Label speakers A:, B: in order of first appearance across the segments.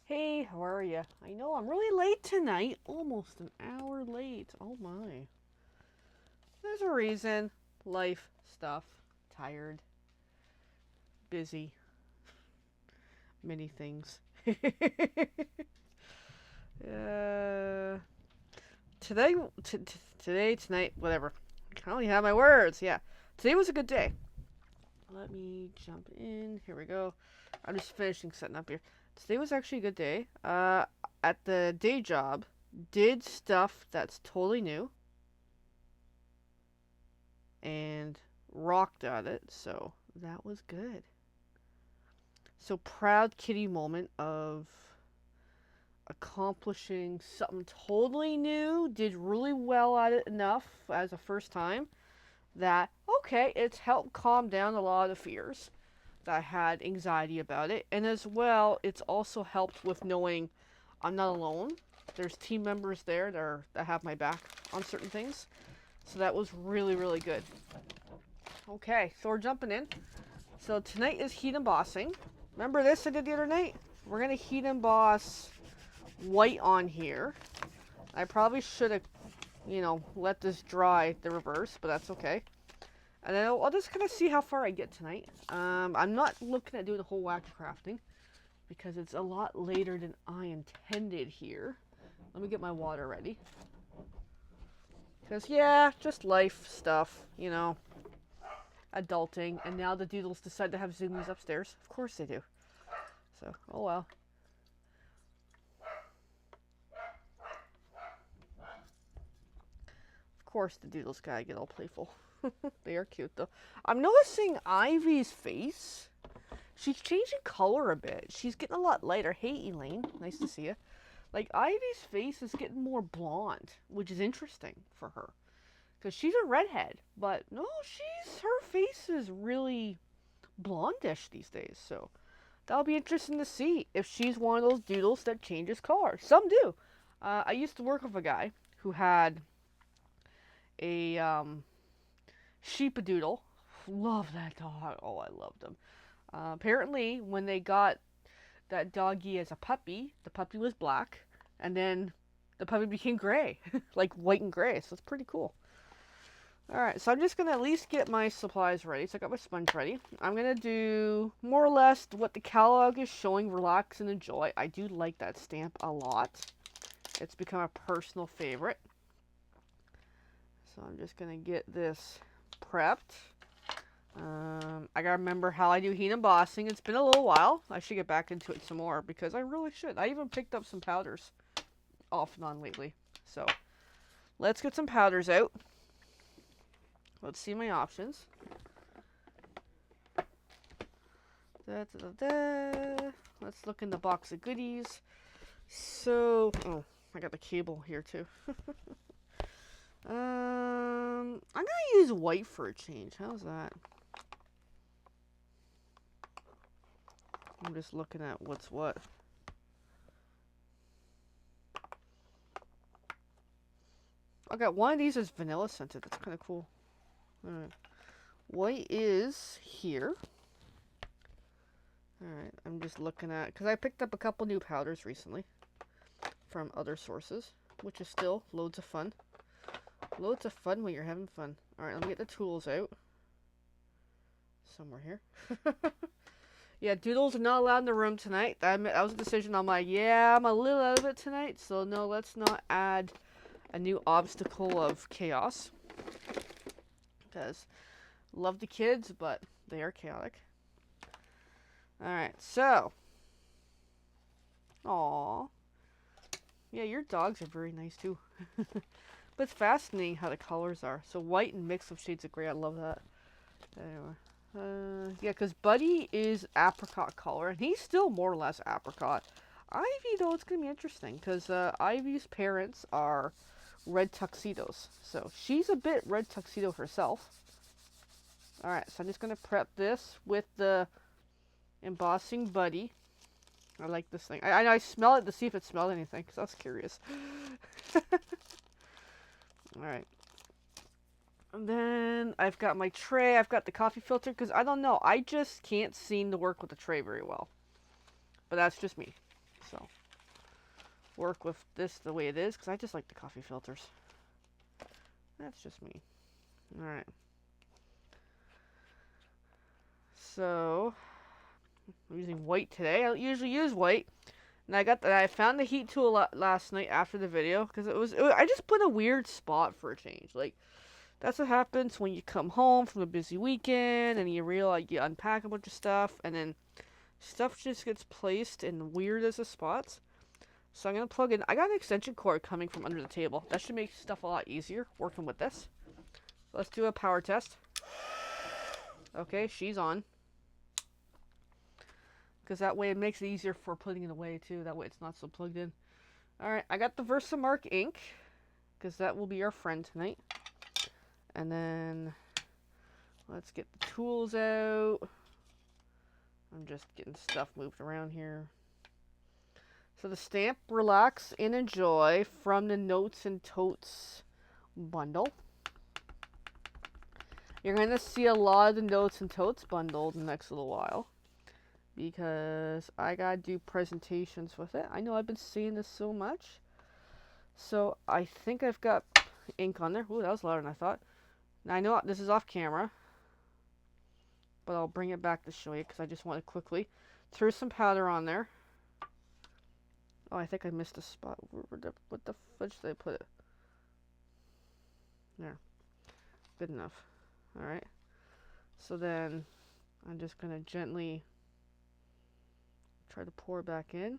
A: Hey, how are you? I know I'm really late tonight. Almost an hour late. Oh my. There's a reason. Life stuff. Tired. Busy. Many things. uh, today, today, tonight, whatever. I only have my words. Yeah. Today was a good day. Let me jump in. Here we go. I'm just finishing setting up here. Today was actually a good day. At the day job, did stuff that's totally new and rocked at it, so that was good. So proud kitty moment of accomplishing something totally new, did really well at it enough as a first time that okay, it's helped calm down a lot of fears that I had anxiety about it. And as well, it's also helped with knowing I'm not alone. There's team members there that have my back on certain things. So that was really, really good. Okay, so we're jumping in. So tonight is heat embossing. Remember this I did the other night? We're going to heat emboss white on here. I probably should have, let this dry the reverse, but that's okay. And then I'll just kind of see how far I get tonight. I'm not looking at doing the whole whack of crafting because it's a lot later than I intended here. Let me get my water ready. Because, yeah, just life stuff, adulting. And now the doodles decide to have zoomies upstairs. Of course they do. So, oh well. Of course the doodles gotta get all playful. They are cute though. I'm noticing Ivy's face. She's changing color a bit. She's getting a lot lighter. Hey Elaine, nice to see you. Like Ivy's face is getting more blonde, which is interesting for her. Because she's a redhead. But no, her face is really blondish these days. So that'll be interesting to see if she's one of those doodles that changes color. Some do. I used to work with a guy who had a sheepadoodle. Love that dog. Oh, I loved him. Apparently, when they got that doggy as a puppy, the puppy was black, and then the puppy became gray, like white and gray. So it's pretty cool. All right, so I'm just gonna at least get my supplies ready. So I got my sponge ready. I'm gonna do more or less what the catalog is showing: relax and enjoy. I do like that stamp a lot. It's become a personal favorite. So I'm just gonna get this prepped. I gotta remember how I do heat embossing. It's been a little while. I should get back into it some more because I really should. I even picked up some powders off and on lately. So let's get some powders out. Let's see my options. Let's look in the box of goodies. So, oh, I got the cable here too. I'm gonna use white for a change. How's that? I'm just looking at what's what. Okay, one of these is vanilla scented. That's kind of cool. Alright. White is here. Alright, I'm just looking at... Because I picked up a couple new powders recently. From other sources. Which is still loads of fun. Loads of fun when you're having fun. Alright, let me get the tools out. Somewhere here. Yeah, doodles are not allowed in the room tonight. That was a decision. I'm like, yeah, I'm a little out of it tonight. So no, let's not add a new obstacle of chaos. Because love the kids, but they are chaotic. Alright, so. Aww. Yeah, your dogs are very nice too. But it's fascinating how the colors are. So white and mixed with shades of gray. I love that. Anyway. Yeah, because Buddy is apricot color, and he's still more or less apricot. Ivy, though, it's going to be interesting, because Ivy's parents are red tuxedos. So she's a bit red tuxedo herself. Alright, so I'm just going to prep this with the embossing Buddy. I like this thing. I smell it to see if it smelled anything, because I was curious. Alright. And then I've got my tray. I've got the coffee filter, because I don't know. I just can't seem to work with the tray very well. But that's just me. So, work with this the way it is, because I just like the coffee filters. That's just me. Alright. So, I'm using white today. I don't usually use white. And I found the heat tool last night after the video, because I just put a weird spot for a change. Like, that's what happens when you come home from a busy weekend, and you realize you unpack a bunch of stuff, and then stuff just gets placed in weird as the spots. So I'm going to plug in. I got an extension cord coming from under the table. That should make stuff a lot easier working with this. Let's do a power test. Okay, she's on. Because that way it makes it easier for putting it away too. That way it's not so plugged in. Alright, I got the Versamark ink. Because that will be our friend tonight. And then let's get the tools out. I'm just getting stuff moved around here. So the stamp Relax and Enjoy from the Notes and Totes bundle. You're going to see a lot of the Notes and Totes bundle in the next little while. Because I got to do presentations with it. I know I've been seeing this so much. So I think I've got ink on there. Ooh, that was louder than I thought. Now I know this is off camera. But I'll bring it back to show you because I just want to quickly throw some powder on there. Oh, I think I missed a spot. What the fudge did I put it? There. Good enough. Alright. So then I'm just going to gently try to pour back in.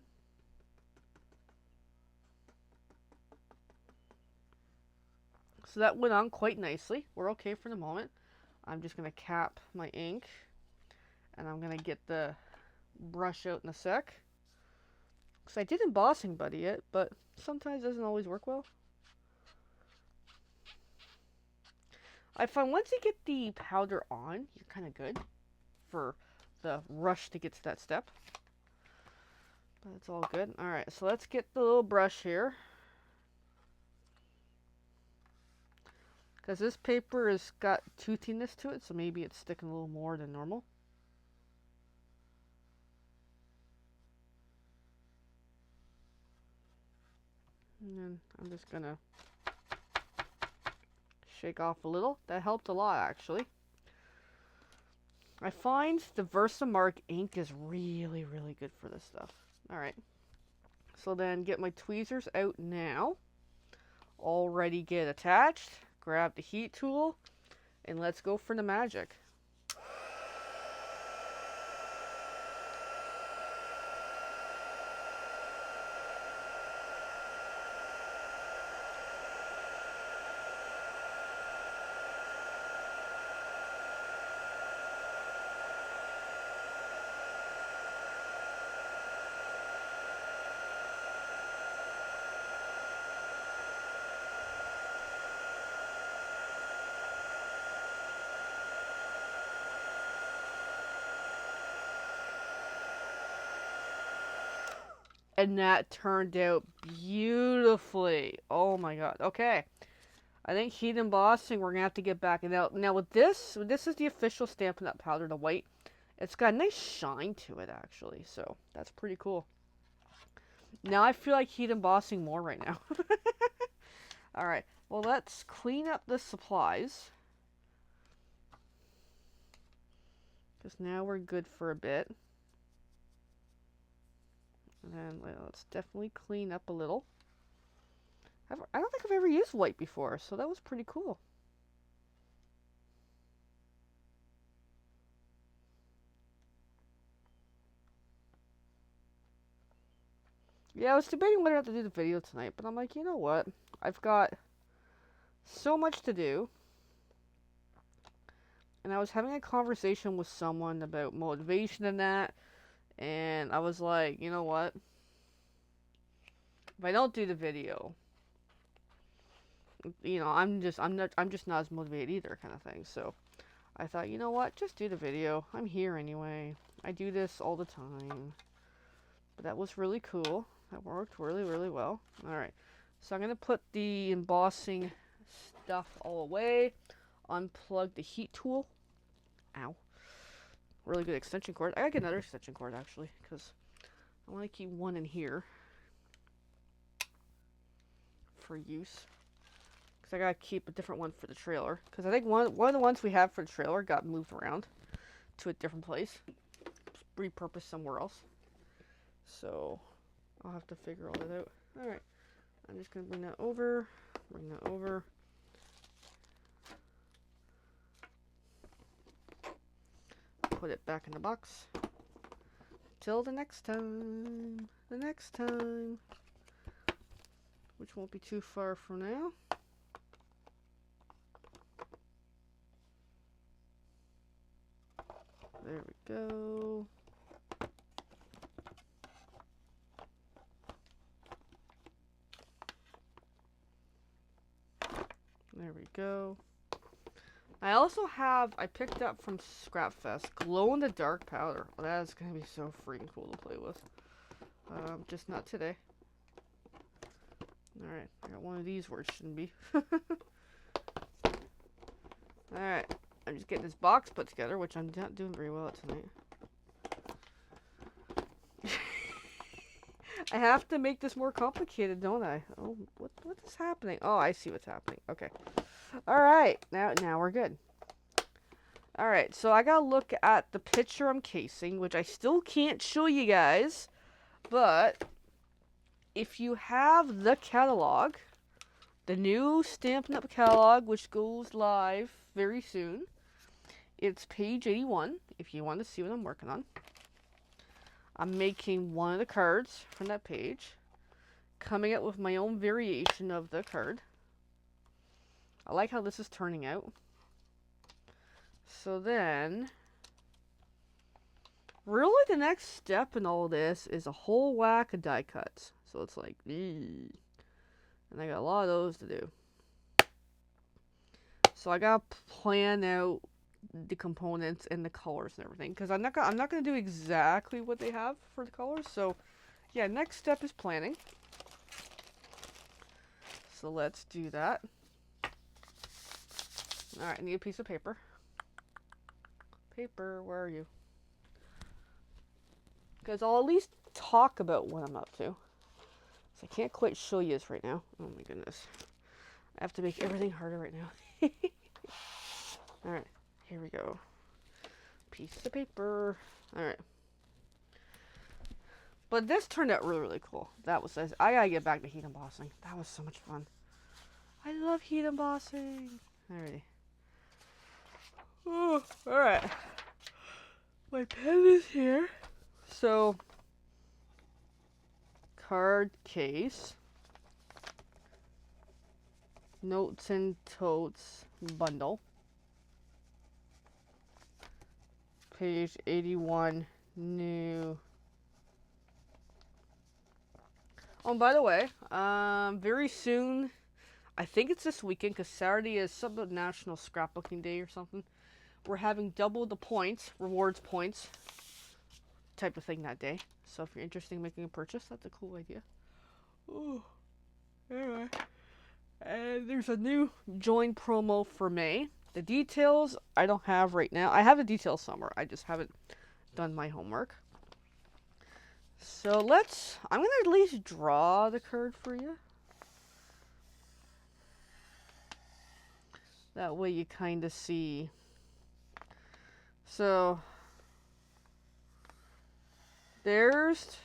A: So that went on quite nicely. We're okay for the moment. I'm just going to cap my ink. And I'm going to get the brush out in a sec. Because I did embossing buddy yet, but sometimes it doesn't always work well. I find once you get the powder on, you're kind of good for the rush to get to that step. But it's all good. Alright, so let's get the little brush here. Because this paper has got toothiness to it, so maybe it's sticking a little more than normal. And then I'm just going to shake off a little. That helped a lot, actually. I find the Versamark ink is really, really good for this stuff. Alright. So then get my tweezers out now. Already get attached. Grab the heat tool. And let's go for the magic. And that turned out beautifully. Oh my god. Okay. I think heat embossing, we're going to have to get back. And now with this is the official Stampin' Up! Powder, the white. It's got a nice shine to it, actually. So, that's pretty cool. Now I feel like heat embossing more right now. Alright. Well, let's clean up the supplies. Because now we're good for a bit. And then let's definitely clean up a little. I don't think I've ever used white before, so that was pretty cool. Yeah, I was debating whether or not to do the video tonight, but I'm like, you know what? I've got so much to do. And I was having a conversation with someone about motivation and that. And I was like, you know what? If I don't do the video, you know, I'm just not as motivated either, kind of thing. So I thought, you know what? Just do the video. I'm here anyway. I do this all the time. But that was really cool. That worked really, really well. Alright. So I'm going to put the embossing stuff all away. Unplug the heat tool. Ow. Really good extension cord. I gotta get another extension cord, actually, because I want to keep one in here. for use. Because I gotta keep a different one for the trailer. Because I think one of the ones we have for the trailer got moved around to a different place. Repurposed somewhere else. So, I'll have to figure all that out. Alright. I'm just gonna bring that over. Bring that over. Put it back in the box. Till the next time. The next time. Which won't be too far from now. There we go. There we go. I also have, I picked up from Scrapfest, glow-in-the-dark powder. Well, that is going to be so freaking cool to play with. Just not today. Alright, I got one of these where it shouldn't be. Alright, I'm just getting this box put together, which I'm not doing very well at tonight. I have to make this more complicated, don't I? Oh, what is happening? Oh, I see what's happening. Okay. Alright, now we're good. Alright, so I gotta look at the picture I'm casing, which I still can't show you guys, but if you have the catalog, the new Stampin' Up! Catalog, which goes live very soon, it's page 81, if you want to see what I'm working on. I'm making one of the cards from that page, coming up with my own variation of the card. I like how this is turning out. So then, really the next step in all this is a whole whack of die cuts. So it's like, and I got a lot of those to do. So I gotta plan out the components and the colors and everything, because I'm not gonna do exactly what they have for the colors. So yeah, next step is planning. So let's do that. Alright, I need a piece of paper. Paper, where are you? Because I'll at least talk about what I'm up to. So I can't quite show you this right now. Oh my goodness. I have to make everything harder right now. Alright, here we go. Piece of paper. Alright. But this turned out really, really cool. That was, I gotta get back to heat embossing. That was so much fun. I love heat embossing. Alrighty. Oh, alright. My pen is here. So, card case. Notes and totes bundle. Page 81, new. Oh, and by the way, very soon, I think it's this weekend, because Saturday is some National Scrapbooking Day or something. We're having double the points, rewards points, type of thing that day. So if you're interested in making a purchase, that's a cool idea. Ooh. Anyway. And there's a new join promo for May. The details I don't have right now. I have the details somewhere. I just haven't done my homework. So I'm going to at least draw the card for you. That way you kind of see. So there's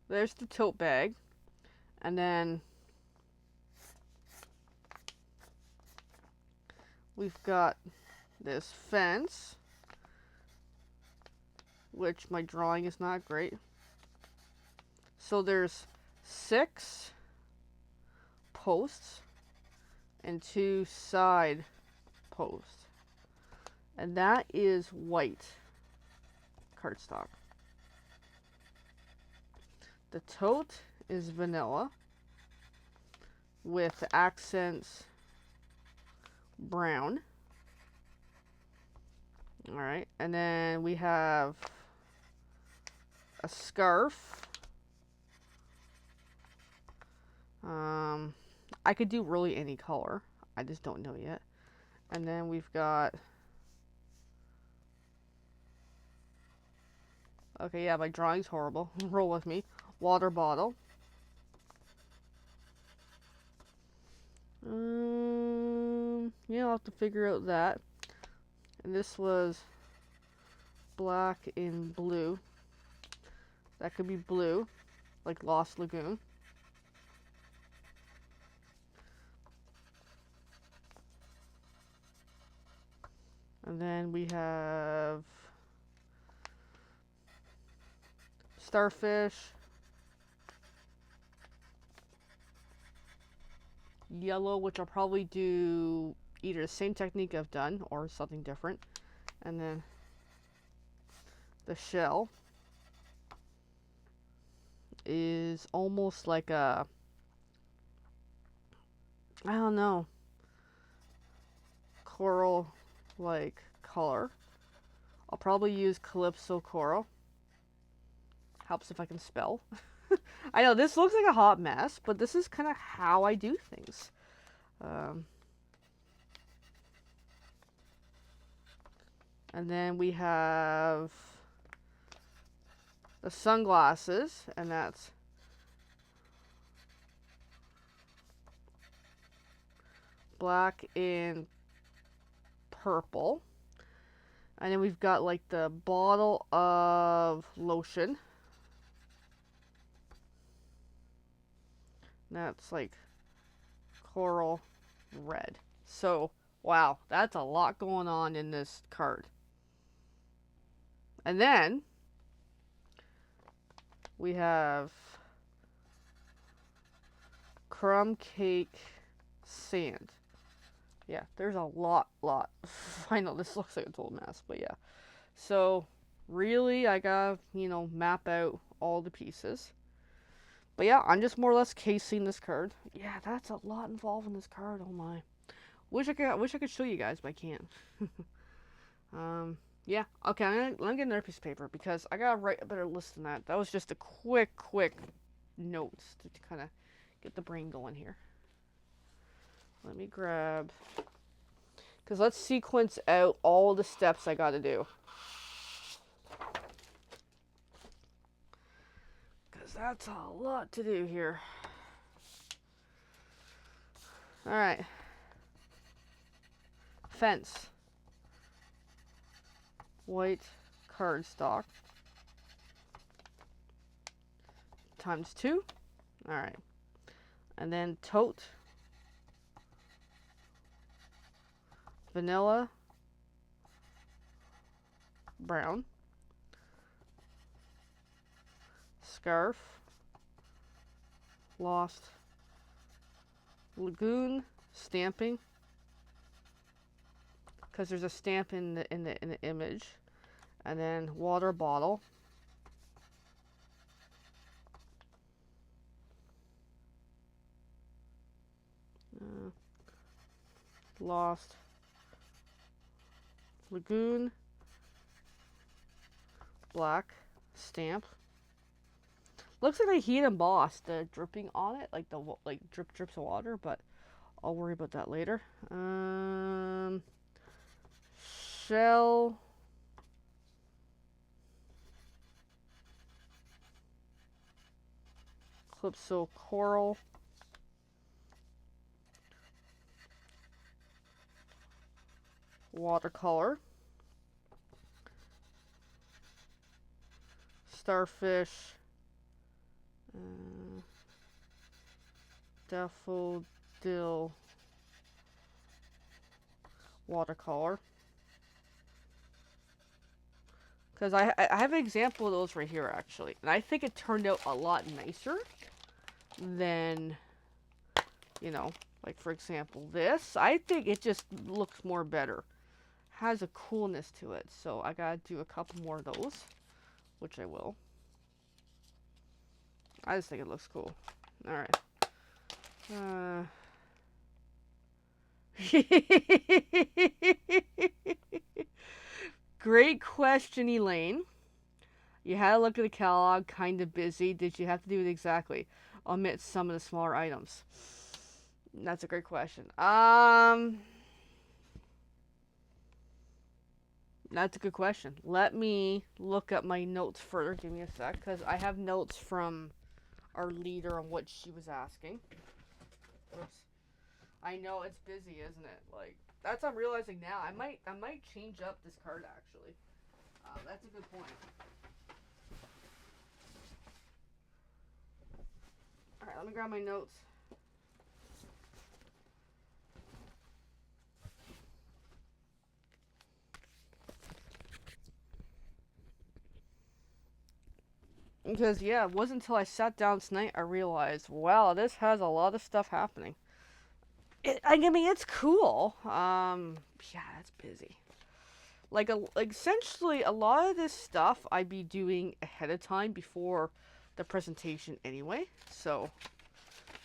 A: the tote bag, and then we've got this fence, which my drawing is not great. So there's 6 posts and 2 side posts, and that is white cardstock. The tote is vanilla with accents brown. Alright, and then we have a scarf. I could do really any color. I just don't know yet. And then we've got Okay, yeah, my drawing's horrible. Roll with me. Water bottle. Yeah, I'll have to figure out that. And this was black and blue. That could be blue, like Lost Lagoon. And then we have starfish, yellow, which I'll probably do either the same technique I've done or something different. And then the shell is almost like a, I don't know, coral like color. I'll probably use Calypso Coral. Helps if I can spell. I know this looks like a hot mess, but this is kind of how I do things. And then we have the sunglasses, and that's black and purple. And then we've got like the bottle of lotion. That's like coral red. So, wow, that's a lot going on in this card. And then we have crumb cake sand. Yeah, there's a lot. I know this looks like a total mess, but yeah. So, really, I gotta, map out all the pieces. But yeah, I'm just more or less casing this card. Yeah, that's a lot involved in this card. Oh my. Wish I could show you guys, but I can't. Yeah. Okay, let me get another piece of paper because I gotta write a better list than that. That was just a quick notes to kind of get the brain going here. Let me grab, because let's sequence out all the steps I gotta do. Because that's a lot to do here. Alright. Fence. White cardstock. ×2. Alright. And then tote. Vanilla. Brown. Scarf. Lost Lagoon. Stamping. Because there's a stamp in the image. And then water bottle. Lost Lagoon. Black stamp. Looks like they heat embossed the dripping on it, like the drips of water, but I'll worry about that later. Shell. Calypso Coral. Watercolor. Starfish. Daffodil. Watercolor. Because I have an example of those right here, actually. And I think it turned out a lot nicer than, like, for example, this. I think it just looks more better. Has a coolness to it. So I gotta do a couple more of those, which I will. I just think it looks cool. Alright. Great question, Elaine. You had a look at the catalog, kind of busy. Did you have to do it exactly? Omit some of the smaller items. That's a great question. That's a good question. Let me look up my notes further. Give me a sec, because I have notes from our leader on what she was asking. Oops. I know it's busy, isn't it? Like, that's what I'm realizing now. I might change up this card actually. That's a good point. All right, let me grab my notes. Because yeah, it wasn't until I sat down tonight I realized, wow, this has a lot of stuff happening. I mean, it's cool. Yeah, it's busy. Like essentially a lot of this stuff I'd be doing ahead of time before the presentation anyway. So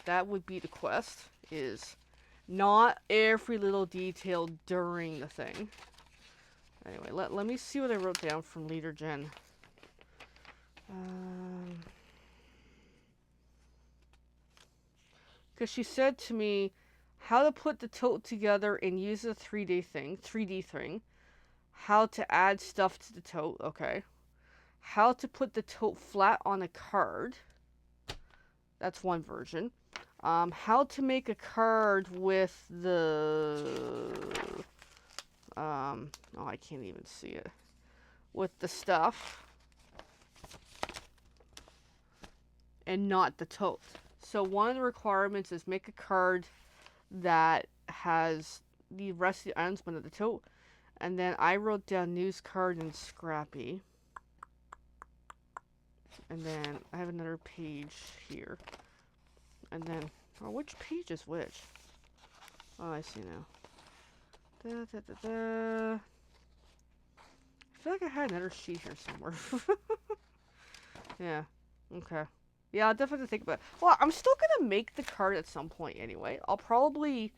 A: that would be the quest, is not every little detail during the thing. Anyway, let me see what I wrote down from Leader Jen. Because she said to me how to put the tote together and use a 3D thing. How to add stuff to the tote, okay. How to put the tote flat on a card. That's one version. How to make a card with the... oh, I can't even see it. With the stuff. And not the tote. So one of the requirements is make a card that has the rest of the items but not the tote. And then I wrote down news card and scrappy. And then I have another page here. And then, oh, which page is which? Oh, I see now. I feel like I had another sheet here somewhere. Yeah, okay. Yeah, I'll definitely think about it. Well, I'm still gonna make the card at some point anyway. I'll probably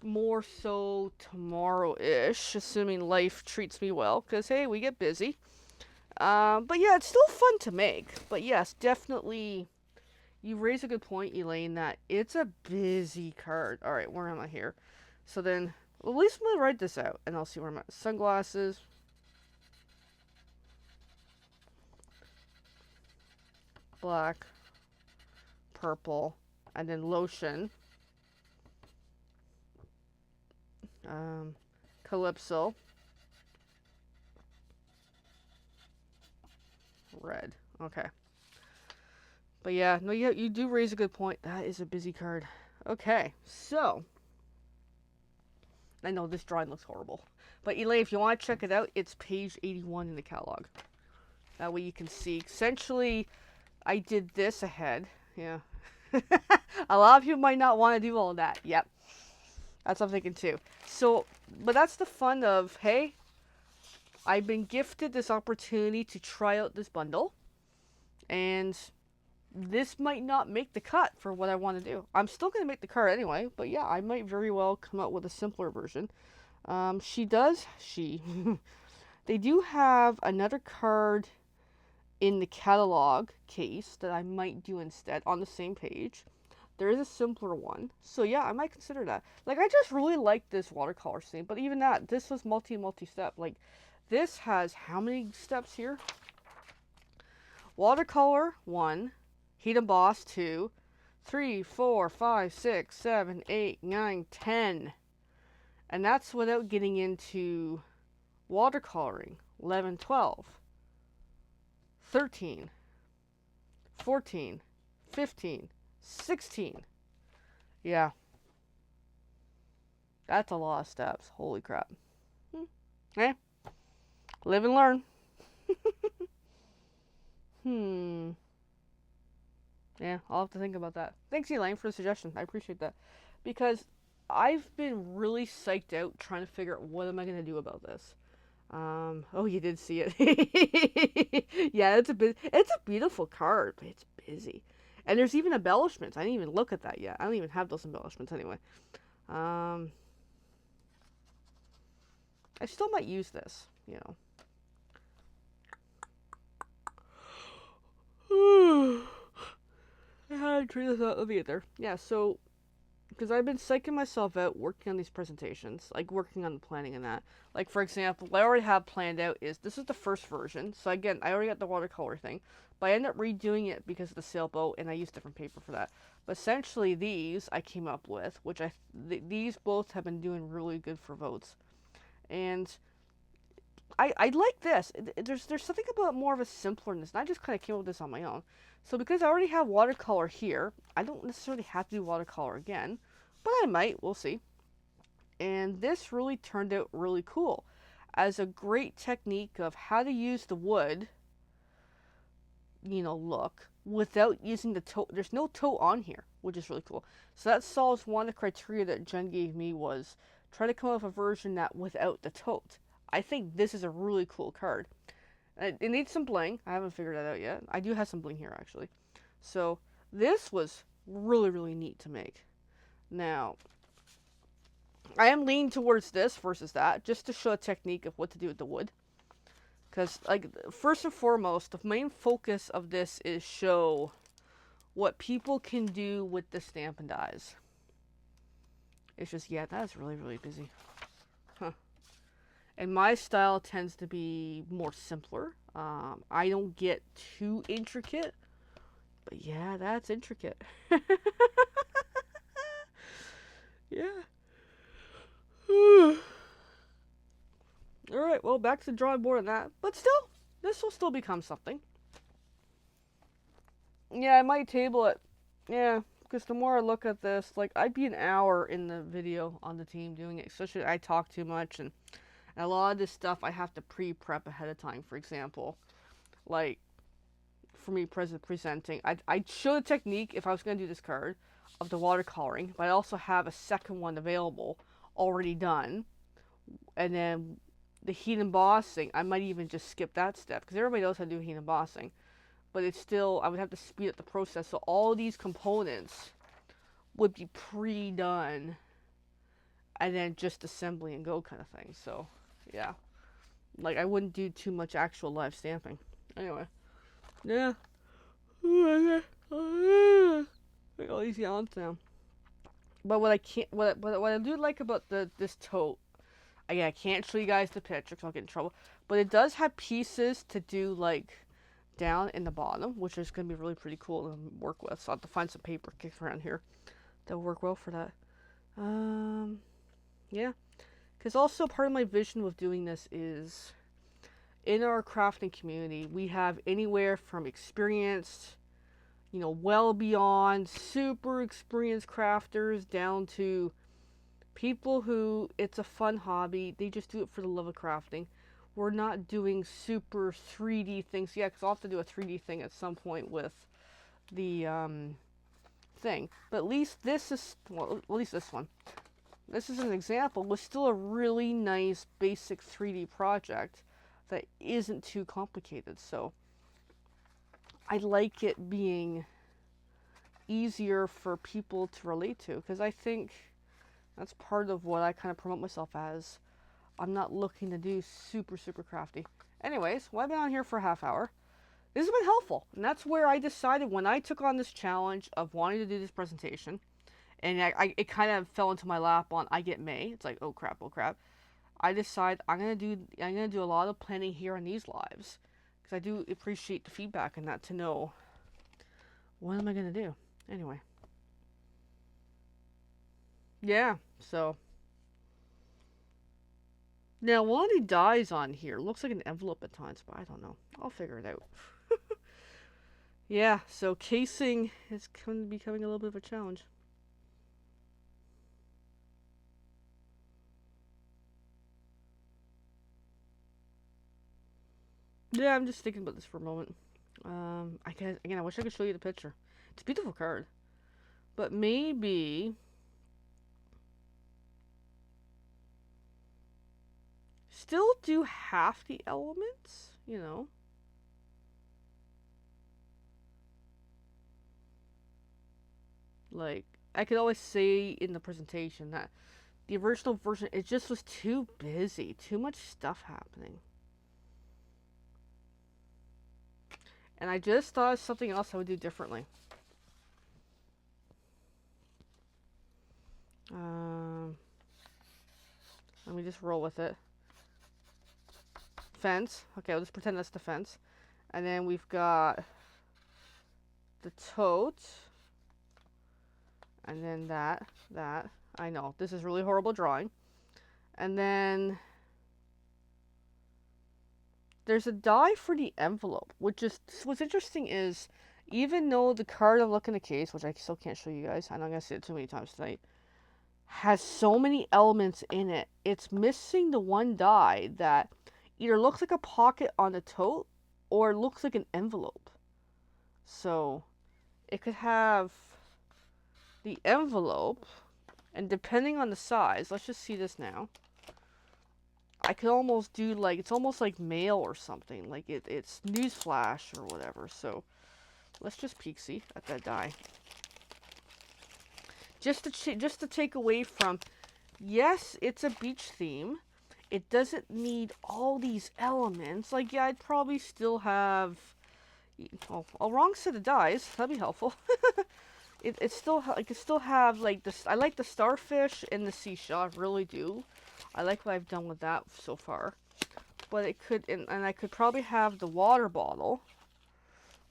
A: more so tomorrow-ish, assuming life treats me well, because, hey, we get busy. But yeah, it's still fun to make. But yes, definitely, you raise a good point, Elaine, that it's a busy card. Alright, where am I here? So then, well, at least I'm gonna write this out, and I'll see where I'm at. Sunglasses. Black. Purple. And then lotion. Calypso. Red. Okay. But yeah, no, you do raise a good point. That is a busy card. Okay, so. I know this drawing looks horrible. But Elaine, if you want to check it out, it's page 81 in the catalog. That way you can see. Essentially, I did this ahead. Yeah. A lot of you might not want to do all that. Yep. That's what I'm thinking too. So, but that's the fun of, hey, I've been gifted this opportunity to try out this bundle. And this might not make the cut for what I want to do. I'm still going to make the card anyway. But yeah, I might very well come out with a simpler version. They do have another card in the catalog case that I might do instead on the same page. There is a simpler one. So yeah, I might consider that. Like, I just really like this watercolor scene. But even that, this was multi-step. Like, this has how many steps here? Watercolor, 1. Heat emboss, 2. 3, 4, 5, 6, 7, 8, 9, 10. And that's without getting into watercoloring. 11, 12. 13. 14. 15. 16. Yeah. That's a lot of steps. Holy crap. Eh. Live and learn. Yeah, I'll have to think about that. Thanks, Elaine, for the suggestion. I appreciate that. Because I've been really psyched out trying to figure out what am I going to do about this. Oh, you did see it. Yeah, it's a beautiful card, but it's busy. And there's even embellishments. I didn't even look at that yet. I don't even have those embellishments anyway. I still might use this, you know. I had to try this out. Let me get there. Yeah, so because I've been psyching myself out working on these presentations, like working on the planning and that. Like, for example, what I already have planned out is this is the first version. So again, I already got the watercolor thing, but I ended up redoing it because of the sailboat, and I used different paper for that. But essentially, these I came up with, which these both have been doing really good for votes, and I like this. There's something about more of a simpler-ness, and I just kind of came up with this on my own. So because I already have watercolor here, I don't necessarily have to do watercolor again, but I might. We'll see. And this really turned out really cool as a great technique of how to use the wood, look without using the tote. There's no tote on here, which is really cool. So that solves one of the criteria that Jen gave me was try to come up with a version that without the tote. I think this is a really cool card. It needs some bling. I haven't figured that out yet. I do have some bling here actually. So this was really, really neat to make. Now, I am leaning towards this versus that, just to show a technique of what to do with the wood. Because, like, first and foremost, the main focus of this is show what people can do with the Stampin' Dies. It's just, yeah, that's really, really busy. Huh. And my style tends to be more simpler. I don't get too intricate. But yeah, that's intricate. Yeah. Alright, well, back to the drawing board on that. But still, this will still become something. Yeah, I might table it. Yeah, because the more I look at this, like, I'd be an hour in the video on the team doing it. Especially I talk too much, and a lot of this stuff I have to pre-prep ahead of time. For example, like, for me presenting, I'd show the technique if I was going to do this card of the watercoloring, but I also have a second one available already done. And then the heat embossing, I might even just skip that step because everybody knows how to do heat embossing. But it's still, I would have to speed up the process. So all these components would be pre-done and then just assembly and go kind of thing. So, yeah. Like, I wouldn't do too much actual live stamping. Anyway. Yeah. Make all these yawns now. But what I can't, what I do like about this tote, again, I can't show you guys the picture because I'll get in trouble. But it does have pieces to do, like, down in the bottom, which is going to be really pretty cool to work with. So I'll have to find some paper kicks around here that will work well for that. Yeah. Because also part of my vision with doing this is in our crafting community, we have anywhere from experienced, well beyond super experienced crafters down to people who it's a fun hobby. They just do it for the love of crafting. We're not doing super 3D things yet, because I'll have to do a 3D thing at some point with the thing. But at least this is, well, at least this one. This is an example, was still a really nice basic 3D project that isn't too complicated. So I like it being easier for people to relate to, because I think that's part of what I kind of promote myself as. I'm not looking to do super, super crafty. Anyways, well, I've been on here for a half hour. This has been helpful. And that's where I decided when I took on this challenge of wanting to do this presentation, and it kind of fell into my lap on I get May. It's like, oh crap, oh crap. I decided I'm gonna do a lot of planning here on these lives, because I do appreciate the feedback and that to know what am I gonna do. Anyway. Yeah, so now, one of the dies on here looks like an envelope at times, but I don't know. I'll figure it out. Yeah, so casing is becoming a little bit of a challenge. Yeah, I'm just thinking about this for a moment. I guess, again, I wish I could show you the picture. It's a beautiful card. But maybe still do half the elements, Like, I could always say in the presentation that the original version, it just was too busy. Too much stuff happening. And I just thought of something else I would do differently. Let me just roll with it. Fence. Okay, I'll just pretend that's the fence. And then we've got the tote. And then that. I know, this is really horrible drawing. And then there's a die for the envelope, which is, what's interesting is, even though the card I'm looking at the case, which I still can't show you guys, I'm not going to say it too many times tonight, has so many elements in it, it's missing the one die that either looks like a pocket on the tote or looks like an envelope. So it could have the envelope, and depending on the size, let's just see this now. I could almost do like, it's almost like mail or something, like it's newsflash or whatever. So let's just peek see at that die. Just to take away from, yes, it's a beach theme. It doesn't need all these elements. Like, yeah, I'd probably still have, oh, a wrong set of dies. That'd be helpful. It still, I could still have like this. I like the starfish and the seashell. I really do. I like what I've done with that so far. But it could, and I could probably have the water bottle,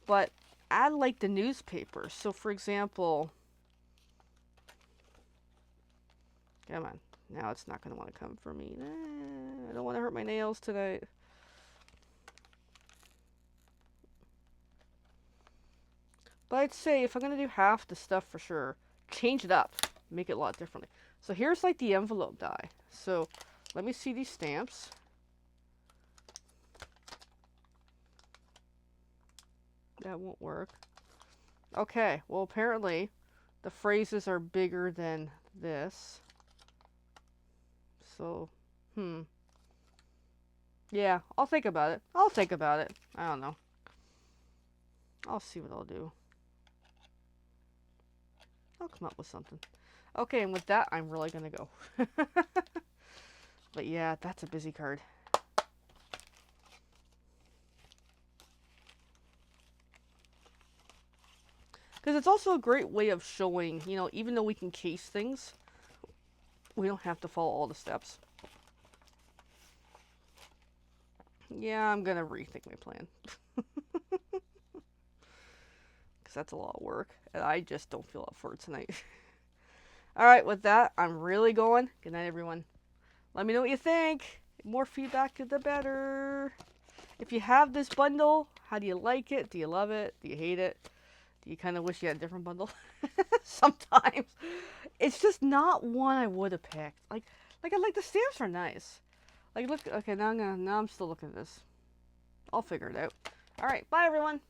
A: but add like the newspaper. So for example, come on, now it's not going to want to come for me. I don't want to hurt my nails tonight. But I'd say if I'm going to do half the stuff for sure, change it up. Make it a lot differently. So here's like the envelope die. So let me see these stamps. That won't work. Okay, well apparently the phrases are bigger than this. So, yeah, I'll think about it. I don't know. I'll see what I'll do. I'll come up with something. Okay, and with that, I'm really gonna go. But yeah, that's a busy card. Because it's also a great way of showing, you know, even though we can case things, we don't have to follow all the steps. Yeah, I'm gonna rethink my plan. Because that's a lot of work, and I just don't feel up for it tonight. Alright, with that, I'm really going. Good night, everyone. Let me know what you think. The more feedback, the better. If you have this bundle, how do you like it? Do you love it? Do you hate it? Do you kind of wish you had a different bundle? Sometimes. It's just not one I would have picked. Like I like the stamps are nice. Like, look, okay, now I'm still looking at this. I'll figure it out. Alright, bye everyone.